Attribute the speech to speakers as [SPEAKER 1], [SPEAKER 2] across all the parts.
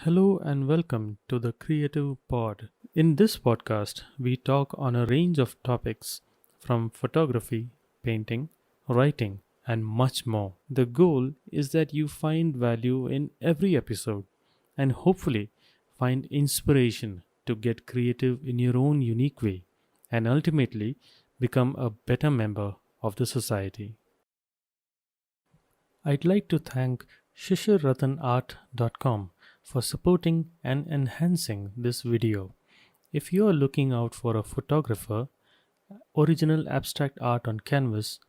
[SPEAKER 1] Hello and welcome to the Creative Pod. In this podcast, we talk on a range of topics from photography, painting, writing, and much more. The goal is that you find value in every episode and hopefully find inspiration to get creative in your own unique way and ultimately become a better member of the society. I'd like to thank shishirratanart.com for supporting and enhancing this video. If you are looking out for a photographer, original abstract art on canvas,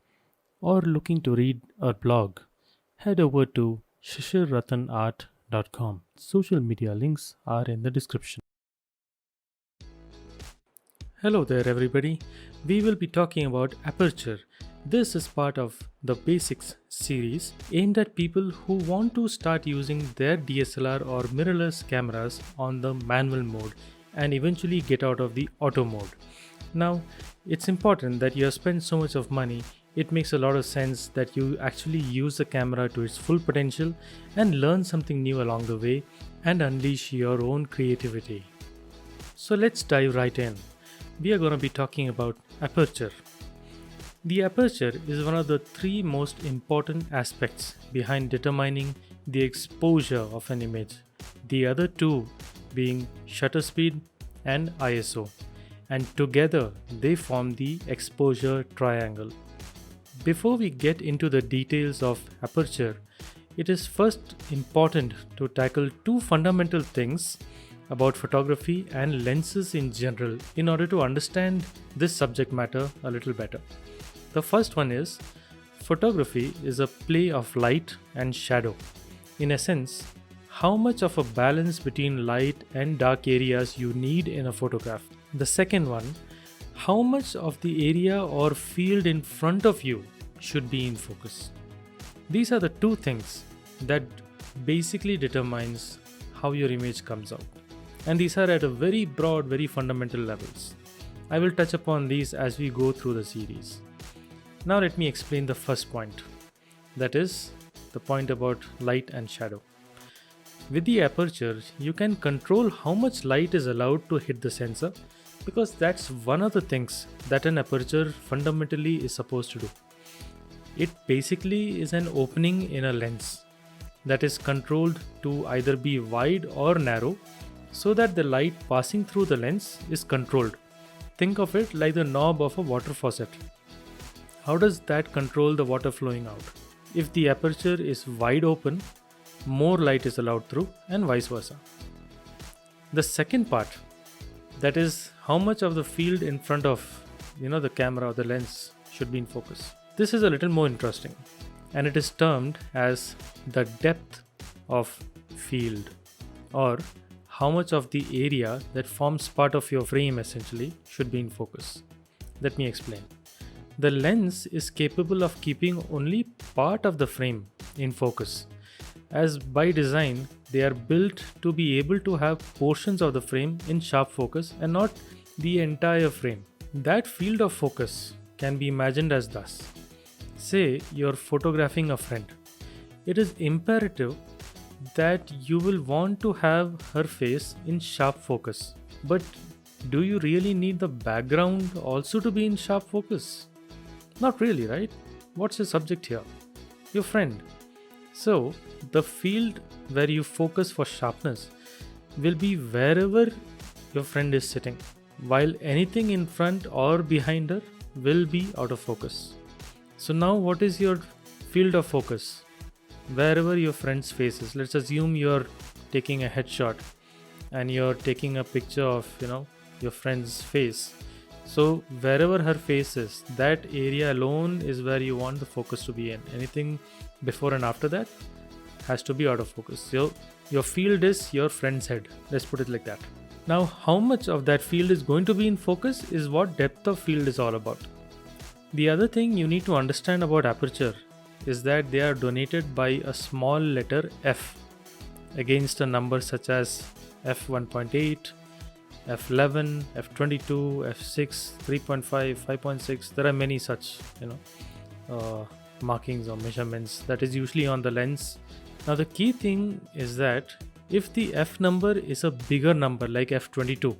[SPEAKER 1] or looking to read a blog, head over to shishirratanart.com. Social media links are in the description. Hello there, everybody. We will be talking about Aperture. This is part of the Basics series aimed at people who want to start using their DSLR or mirrorless cameras on the manual mode and eventually get out of the auto mode. Now, it's important that you have spent so much of money. It makes a lot of sense that you actually use the camera to its full potential and learn something new along the way and unleash your own creativity. So let's dive right in. We are going to be talking about aperture. The aperture is one of the three most important aspects behind determining the exposure of an image, the other two being shutter speed and ISO, and together they form the exposure triangle. Before we get into the details of aperture, it is first important to tackle two fundamental things about photography and lenses in general in order to understand this subject matter a little better. The first one is photography is a play of light and shadow. In essence, how much of a balance between light and dark areas you need in a photograph. The second one, how much of the area or field in front of you should be in focus. These are the two things that basically determines how your image comes out. And these are at a very broad, very fundamental levels. I will touch upon these as we go through the series. Now let me explain the first point. That is the point about light and shadow. With the aperture, you can control how much light is allowed to hit the sensor because that's one of the things that an aperture fundamentally is supposed to do. It basically is an opening in a lens that is controlled to either be wide or narrow so that the light passing through the lens is controlled. Think of it like the knob of a water faucet. How does that control the water flowing out? If the aperture is wide open, more light is allowed through and vice versa. The second part, that is how much of the field in front of the camera or the lens should be in focus. This is a little more interesting and it is termed as the depth of field, or how much of the area that forms part of your frame essentially should be in focus. Let me explain. The lens is capable of keeping only part of the frame in focus, as by design they are built to be able to have portions of the frame in sharp focus and not the entire frame. That field of focus can be imagined as thus. Say you're photographing a friend. It is imperative that you will want to have her face in sharp focus. But do you really need the background also to be in sharp focus? Not really, right? What's the subject here? Your friend. So, the field where you focus for sharpness will be wherever your friend is sitting, while anything in front or behind her will be out of focus. So now what is your field of focus? Wherever your friend's face is. Let's assume you're taking a headshot and you're taking a picture of your friend's face. So wherever her face is, that area alone is where you want the focus to be in. Anything before and after that has to be out of focus. So your field is your friend's head. Let's put it like that. Now how much of that field is going to be in focus is what depth of field is all about. The other thing you need to understand about aperture is that they are donated by a small letter f against a number such as f1.8, f11, f22, f6, 3.5, 5.6. There are many such markings or measurements that is usually on the lens. Now the key thing is that if the f number is a bigger number like f22,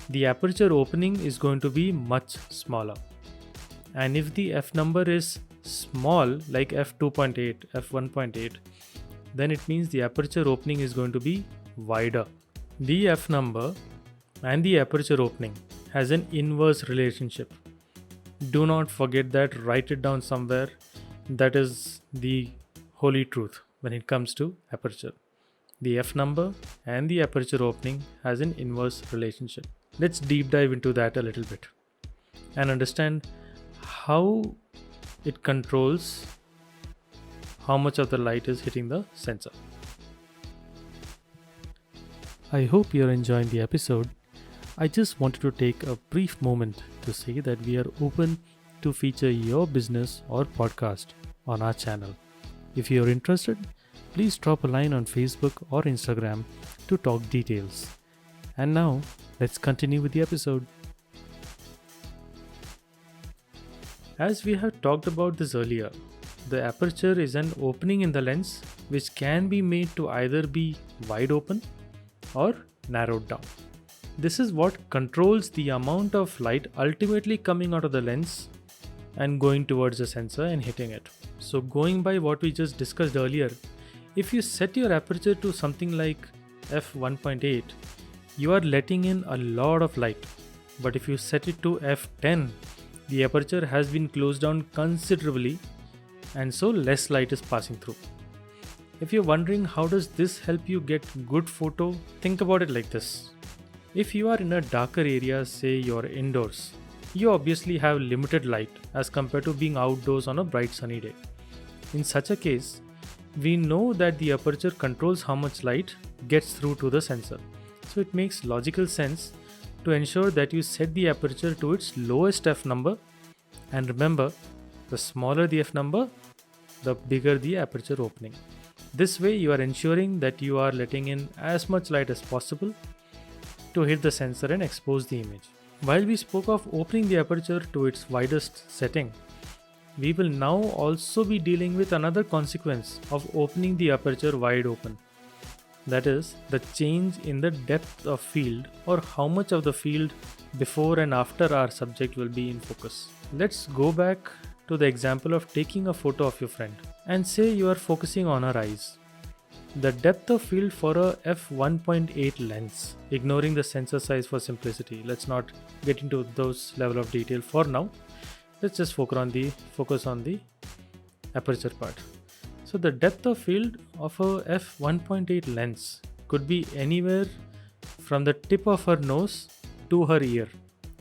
[SPEAKER 1] the aperture opening is going to be much smaller. And if the f number is small like f2.8, f1.8, then it means the aperture opening is going to be wider. The f number and the aperture opening has an inverse relationship. Do not forget that, write it down somewhere. That is the holy truth when it comes to aperture. The f number and the aperture opening has an inverse relationship. Let's deep dive into that a little bit and understand how it controls how much of the light is hitting the sensor. I hope you're enjoying the episode. I just wanted to take a brief moment to say that we are open to feature your business or podcast on our channel. If you're interested, please drop a line on Facebook or Instagram to talk details. And now, let's continue with the episode. As we have talked about this earlier, the aperture is an opening in the lens which can be made to either be wide open or narrowed down. This is what controls the amount of light ultimately coming out of the lens and going towards the sensor and hitting it. So going by what we just discussed earlier, if you set your aperture to something like f1.8, you are letting in a lot of light. But if you set it to f10, the aperture has been closed down considerably and so less light is passing through. If you're wondering how does this help you get good photo, think about it like this. If you are in a darker area, say you're indoors, you obviously have limited light as compared to being outdoors on a bright sunny day. In such a case, we know that the aperture controls how much light gets through to the sensor. So it makes logical sense to ensure that you set the aperture to its lowest f number, and remember, the smaller the f number, the bigger the aperture opening. This way you are ensuring that you are letting in as much light as possible to hit the sensor and expose the image. While we spoke of opening the aperture to its widest setting, we will now also be dealing with another consequence of opening the aperture wide open. That is the change in the depth of field, or how much of the field before and after our subject will be in focus. Let's go back to the example of taking a photo of your friend and say you are focusing on her eyes. The depth of field for a f1.8 lens, ignoring the sensor size for simplicity, let's not get into those level of detail for now. Let's just focus on the aperture part. So the depth of field of a f1.8 lens could be anywhere from the tip of her nose to her ear.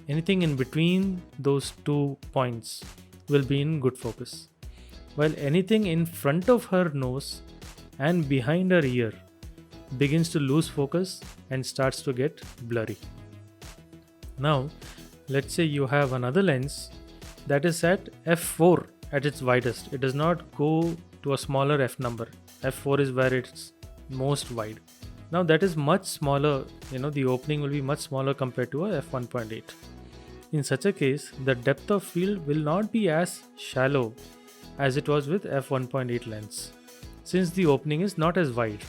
[SPEAKER 1] Anything in between those 2 points will be in good focus, while anything in front of her nose and behind her ear begins to lose focus and starts to get blurry. Now, let's say you have another lens that is at f4 at its widest. It does not go to a smaller f number. f4 is where it's most wide. Now that is much smaller, the opening will be much smaller compared to a f1.8. In such a case, the depth of field will not be as shallow as it was with f1.8 lens, since the opening is not as wide.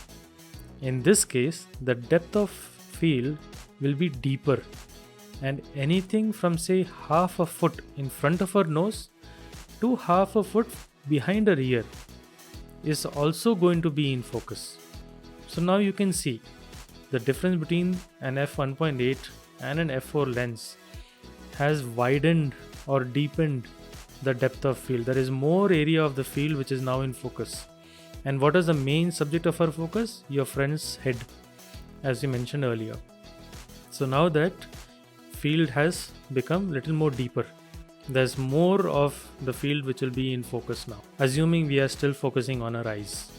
[SPEAKER 1] In this case, the depth of field will be deeper, and anything from say half a foot in front of her nose to half a foot behind her ear is also going to be in focus. So now you can see the difference between an f1.8 and an f4 lens has widened or deepened the depth of field. There is more area of the field which is now in focus. And what is the main subject of our focus? Your friend's head, as we mentioned earlier. So now that field has become little more deeper, there's more of the field which will be in focus now, assuming we are still focusing on our eyes.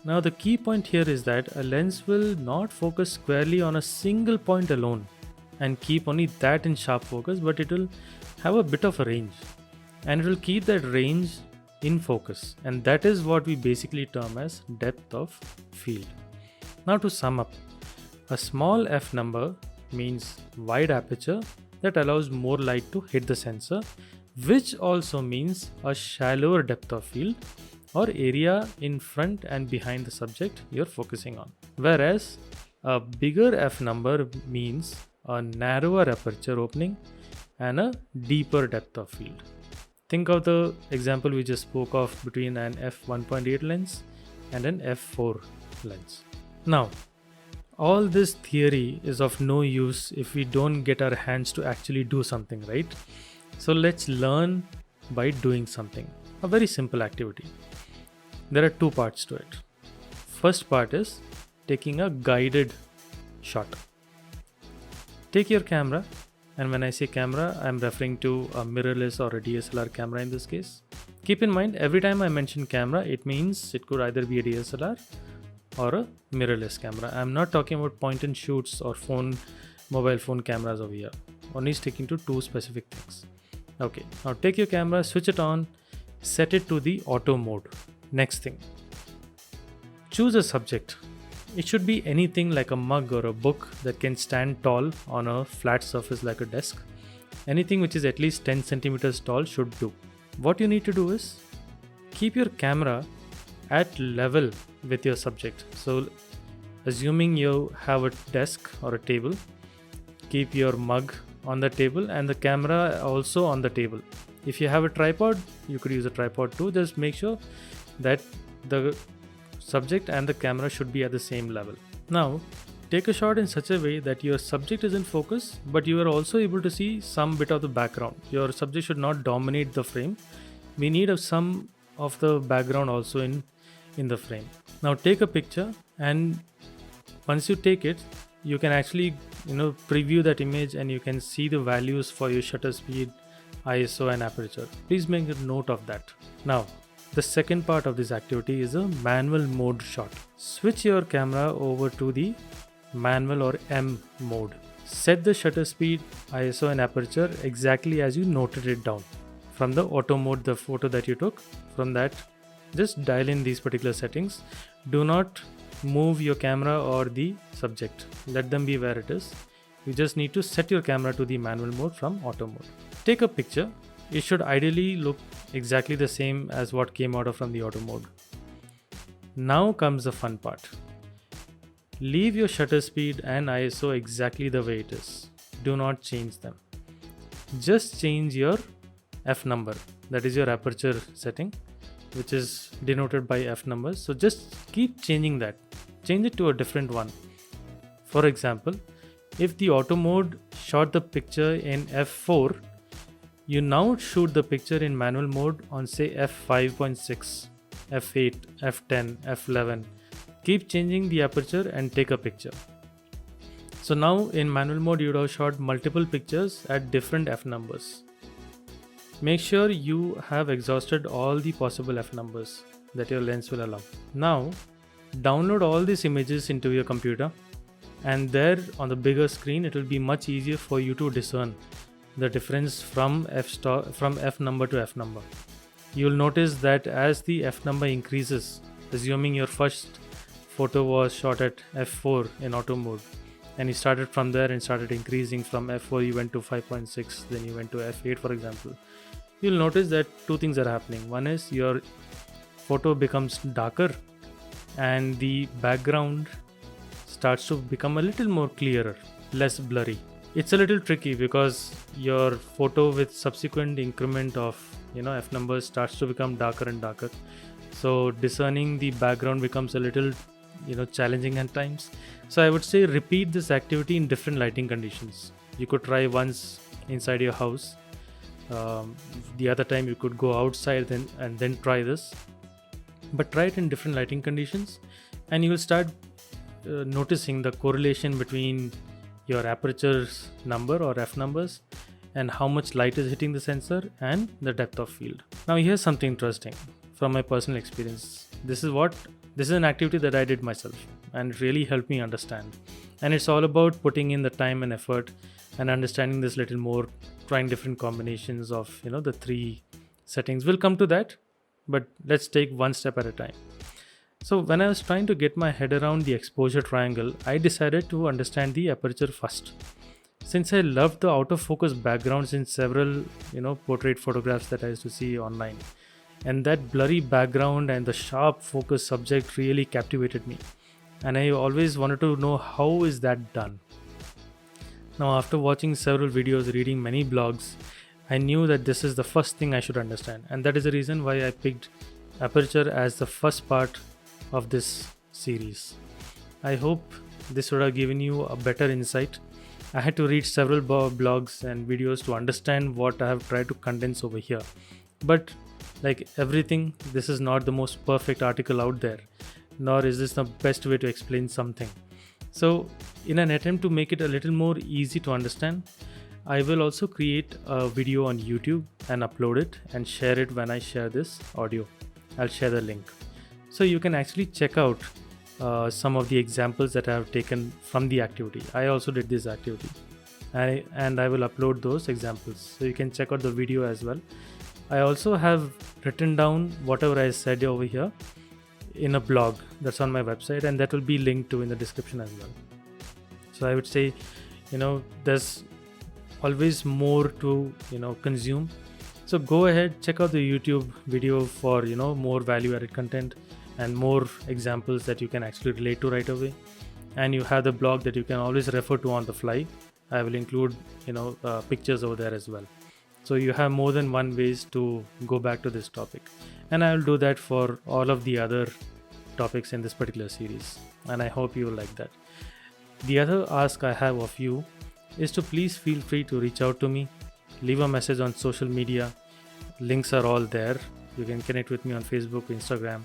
[SPEAKER 1] Now the key point here is that a lens will not focus squarely on a single point alone and keep only that in sharp focus, but it will have a bit of a range, and it will keep that range in focus, and that is what we basically term as depth of field. Now to sum up, a small f number means wide aperture that allows more light to hit the sensor, which also means a shallower depth of field or area in front and behind the subject you're focusing on. Whereas a bigger f number means a narrower aperture opening and a deeper depth of field. Think of the example we just spoke of between an f1.8 lens and an f4 lens. Now, all this theory is of no use if we don't get our hands to actually do something, right? So let's learn by doing something. A very simple activity. There are two parts to it. First part is taking a guided shot. Take your camera, and when I say camera, I'm referring to a mirrorless or a DSLR camera in this case. Keep in mind, every time I mention camera, it means it could either be a DSLR or a mirrorless camera. I'm not talking about point and shoots or mobile phone cameras over here. Only sticking to two specific things. Okay, now take your camera, switch it on, set it to the auto mode. Next thing, choose a subject. It should be anything like a mug or a book that can stand tall on a flat surface like a desk. Anything which is at least 10 centimeters tall should do. What you need to do is keep your camera at level with your subject. So assuming you have a desk or a table, keep your mug on the table and the camera also on the table. If you have a tripod, you could use a tripod too. Just make sure that the subject and the camera should be at the same level. Now, take a shot in such a way that your subject is in focus, but you are also able to see some bit of the background. Your subject should not dominate the frame. We need some of the background also in the frame. Now take a picture, and once you take it, you can actually preview that image and you can see the values for your shutter speed, ISO and aperture. Please make a note of that. Now, the second part of this activity is a manual mode shot. Switch your camera over to the manual or M mode. Set the shutter speed, ISO and aperture exactly as you noted it down. From the auto mode, the photo that you took, from that, just dial in these particular settings. Do not move your camera or the subject. Let them be where it is. You just need to set your camera to the manual mode from auto mode. Take a picture. It should ideally look exactly the same as what came out of from the auto mode. Now comes the fun part. Leave your shutter speed and ISO exactly the way it is. Do not change them. Just change your f number, that is your aperture setting, which is denoted by f numbers. So just keep changing that. Change it to a different one. For example, if the auto mode shot the picture in f4, you now shoot the picture in manual mode on say f5.6, f8, f10, f11. Keep changing the aperture and take a picture. So now in manual mode you would have shot multiple pictures at different f numbers. Make sure you have exhausted all the possible f numbers that your lens will allow. Now download all these images into your computer, and there on the bigger screen it will be much easier for you to discern the difference from f number to f number. You will notice that as the f number increases, assuming your first photo was shot at f4 in auto mode, and you started from there and started increasing from f4, you went to 5.6, then you went to f8 for example, you'll notice that two things are happening. One is your photo becomes darker and the background starts to become a little more clearer, less blurry. It's a little tricky because your photo with subsequent increment of f numbers starts to become darker and darker. So discerning the background becomes a little challenging at times. So I would say repeat this activity in different lighting conditions. You could try once inside your house. The other time you could go outside and then try this. But try it in different lighting conditions, and you will start noticing the correlation between your aperture number or f numbers and how much light is hitting the sensor and the depth of field. Now here's something interesting from my personal experience. This is an activity that I did myself, and it really helped me understand. And it's all about putting in the time and effort and understanding this little more, trying different combinations of the three settings. We'll come to that, but let's take one step at a time. So when I was trying to get my head around the exposure triangle, I decided to understand the aperture first. Since I loved the out of focus backgrounds in several portrait photographs that I used to see online, and that blurry background and the sharp focus subject really captivated me, and I always wanted to know how is that done. Now, after watching several videos, reading many blogs, I knew that this is the first thing I should understand, and that is the reason why I picked Aperture as the first part of this series. I hope this would have given you a better insight. I had to read several blogs and videos to understand what I have tried to condense over here. But like everything, this is not the most perfect article out there, nor is this the best way to explain something. So, in an attempt to make it a little more easy to understand, I will also create a video on YouTube and upload it and share it when I share this audio. I'll share the link. So you can actually check out some of the examples that I have taken from the activity. I also did this activity, and I will upload those examples. So you can check out the video as well. I also have written down whatever I said over here in a blog that's on my website, and that will be linked to in the description as well. So I would say, there's always more to consume. So go ahead, check out the YouTube video for more value added content and more examples that you can actually relate to right away. And you have the blog that you can always refer to on the fly. I will include pictures over there as well. So you have more than one ways to go back to this topic, and I will do that for all of the other topics in this particular series, and I hope you will like that. The other ask I have of you is to please feel free to reach out to me, leave a message on social media. Links are all there. You can connect with me on Facebook, Instagram,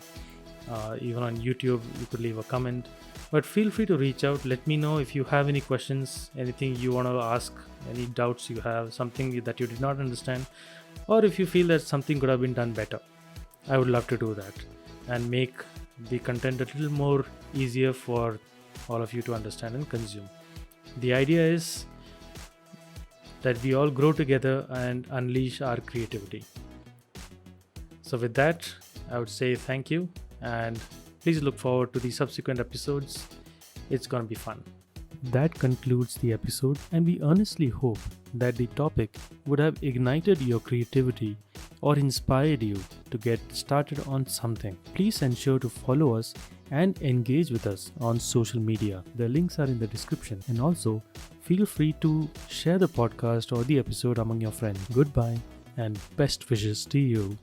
[SPEAKER 1] even on YouTube. You could leave a comment, but feel free to reach out. Let me know if you have any questions, anything you want to ask, any doubts you have, something that you did not understand, or if you feel that something could have been done better. I would love to do that and make the content a little more easier for all of you to understand and consume. The idea is that we all grow together and unleash our creativity. So with that, I would say thank you, and please look forward to the subsequent episodes. It's gonna be fun. That concludes the episode, and we earnestly hope that the topic would have ignited your creativity or inspired you to get started on something. Please ensure to follow us and engage with us on social media. The links are in the description, and also feel free to share the podcast or the episode among your friends. Goodbye and best wishes to you.